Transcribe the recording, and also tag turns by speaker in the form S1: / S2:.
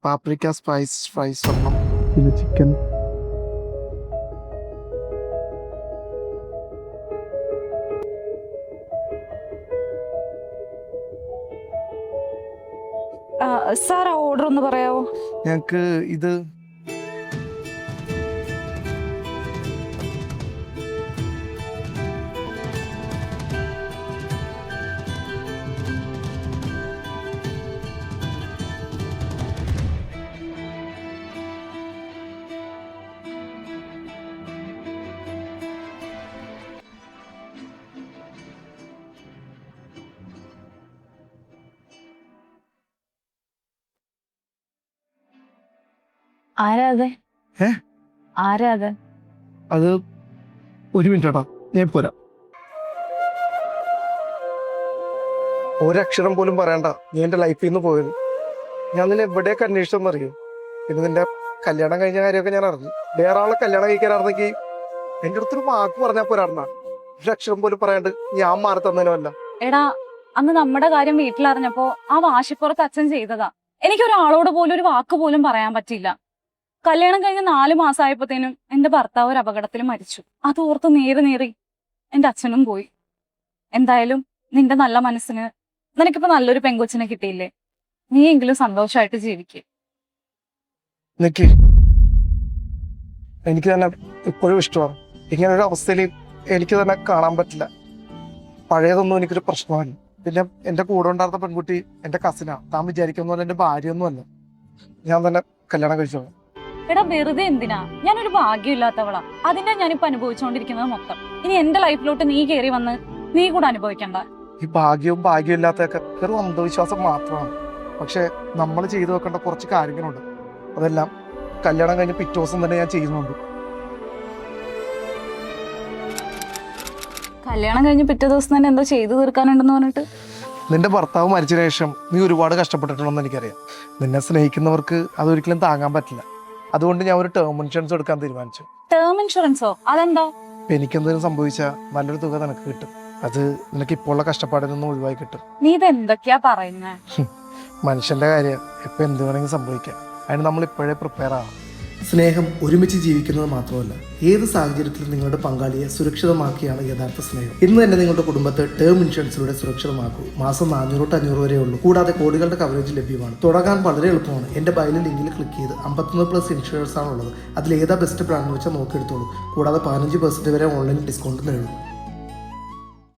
S1: Paprika spice fries ഒരെണ്ണം, പിന്നെ chicken.
S2: Sir order ഒന്ന് പറയാവോ?
S1: ഞങ്ങൾക്ക് ഇത്
S2: ആരാ അതെ?
S1: ഏ
S2: ആരാ അത്?
S1: അത് ഒരു മിനിറ്റ് ഏട്ടാ, ഞാൻ പോരാ. ഒരക്ഷരം പോലും പറയണ്ട, നീ എൻ്റെ ലൈഫിൽ നിന്ന് പോയത്. ഞാൻ നിന്നെ എവിടെയൊക്കെ അന്വേഷിച്ചെന്നറിയോ? പിന്നെ നിന്റെ കല്യാണം കഴിഞ്ഞ കാര്യമൊക്കെ ഞാൻ അറിഞ്ഞു. വേറെ ആളെ കല്യാണം കഴിക്കാനായിരുന്നെങ്കിൽ എൻ്റെ അടുത്തൊരു വാക്ക് പറഞ്ഞാൽ പോരായിരുന്ന. ഒരക്ഷരം പോലും പറയാണ്ട് ഞാൻ മാറി തന്നതിനുമല്ല.
S2: എടാ, അന്ന് നമ്മുടെ കാര്യം വീട്ടിലറിഞ്ഞപ്പോ ആ വാശിപ്പുറത്ത് അച്ഛൻ ചെയ്തതാ. എനിക്കൊരാളോട് പോലും ഒരു വാക്ക് പോലും പറയാൻ പറ്റില്ല. കല്യാണം കഴിഞ്ഞ് 4 മാസമായപ്പോഴത്തേനും എന്റെ ഭർത്താവ് ഒരു അപകടത്തിൽ മരിച്ചു. അത് ഓർത്ത് നേറി എന്റെ അച്ഛനും പോയി. എന്തായാലും നിന്റെ നല്ല മനസ്സിന് നിനക്കിപ്പോ നല്ലൊരു പെങ്കൊച്ചിനെ കിട്ടിയില്ലേ? നീയെങ്കിലും സന്തോഷമായിട്ട് ജീവിക്കുക.
S1: നിക്ക്, എനിക്ക് തന്നെ ഇപ്പോഴും ഇഷ്ടമാണ്. ഇങ്ങനൊരു അവസ്ഥയിൽ എനിക്ക് തന്നെ കാണാൻ പറ്റില്ല. പഴയതൊന്നും എനിക്കൊരു പ്രശ്നമല്ല. പിന്നെ എൻ്റെ കൂടെ ഉണ്ടായിരുന്ന പെൺകുട്ടി എൻ്റെ കസിനാ. താൻ വിചാരിക്കുന്ന പോലെ എൻ്റെ ഭാര്യയൊന്നുമല്ല. ഞാൻ തന്നെ കല്യാണം കഴിച്ചോളാം.
S2: എടാ, വെറുതെ എന്തിനാ? ഞാനൊരു ഭാഗ്യമില്ലാത്തവളാ. അതിന്റെ ഞാനിപ്പോ അനുഭവിച്ചുകൊണ്ടിരിക്കുന്നത് മൊത്തം. ഇനി എന്റെ ലൈഫിലോട്ട് നീ കയറി വന്ന് നീ കൂടെ അനുഭവിക്കണ്ട.
S1: ഈ ഭാഗ്യമില്ലാത്തൊക്കെ വെറും അന്ധവിശ്വാസം മാത്രമാണ്. പക്ഷെ നമ്മൾ ചെയ്തു വെക്കേണ്ട കുറച്ച് കാര്യങ്ങളുണ്ട്. അതെല്ലാം കല്യാണം കഴിഞ്ഞ് പിറ്റേ ദിവസം തന്നെ ഞാൻ ചെയ്യുന്നുണ്ട്.
S2: കല്യാണം കഴിഞ്ഞ് പിറ്റേ ദിവസം തന്നെ എന്തോ ചെയ്തു തീർക്കാനുണ്ടെന്ന് പറഞ്ഞിട്ട്?
S1: നിന്റെ ഭർത്താവ് മരിച്ചതിന് ശേഷം നീ ഒരുപാട് കഷ്ടപ്പെട്ടിട്ടുണ്ടെന്ന് എനിക്കറിയാം. നിന്നെ സ്നേഹിക്കുന്നവർക്ക് അതൊരിക്കലും താങ്ങാൻ പറ്റില്ല. അതുകൊണ്ട് ഞാൻ ഒരു ടേം ഇൻഷുറൻസ് എടുക്കാൻ തീരുമാനിച്ചു.
S2: ടേം ഇൻഷുറൻസോ? അതെന്താ?
S1: എനിക്കെന്തെങ്കിലും സംഭവിച്ചാൽ നല്ലൊരു തുക നിനക്ക് കിട്ടും. അത് നിനക്ക് ഇപ്പോൾ ഉള്ള കഷ്ടപ്പാടിൽ നിന്നും ഒഴിവായി കിട്ടും.
S2: നീ ഇത് എന്തൊക്കെയാ പറയുന്നേ?
S1: മനുഷ്യന്റെ കാര്യം എപ്പോൾ എന്ത് വേണമെങ്കിലും സംഭവിക്കാം. അതിന് നമ്മൾ ഇപ്പോഴേ പ്രിപ്പയർ ആവാം. സ്നേഹം ഒരുമിച്ച് ജീവിക്കുന്നത് മാത്രമല്ല, ഏത് സാഹചര്യത്തിലും നിങ്ങളുടെ പങ്കാളിയെ സുരക്ഷിതമാക്കിയാണ് യഥാർത്ഥ സ്നേഹം. ഇന്ന് തന്നെ നിങ്ങളുടെ കുടുംബത്തെ ടേം ഇൻഷുറൻസിലൂടെ സുരക്ഷിതമാക്കൂ. മാസം 400-500 വരെ ഉള്ളൂ. കൂടാതെ കോടികളുടെ കവറേജ് ലഭ്യമാണ്. തുടങ്ങാൻ വളരെ എളുപ്പമാണ്. എൻ്റെ ബൈലിൽ ലിങ്കിൽ ക്ലിക്ക് ചെയ്ത് 51+ ഇൻഷുറൻസ് ആണുള്ളത്. അതിൽ ഏതാ ബെസ്റ്റ് പ്ലാൻ എന്ന് വെച്ചാൽ നോക്കിയെടുത്തോളൂ. കൂടാതെ 15% വരെ ഓൺലൈൻ ഡിസ്കൗണ്ട് നേടും.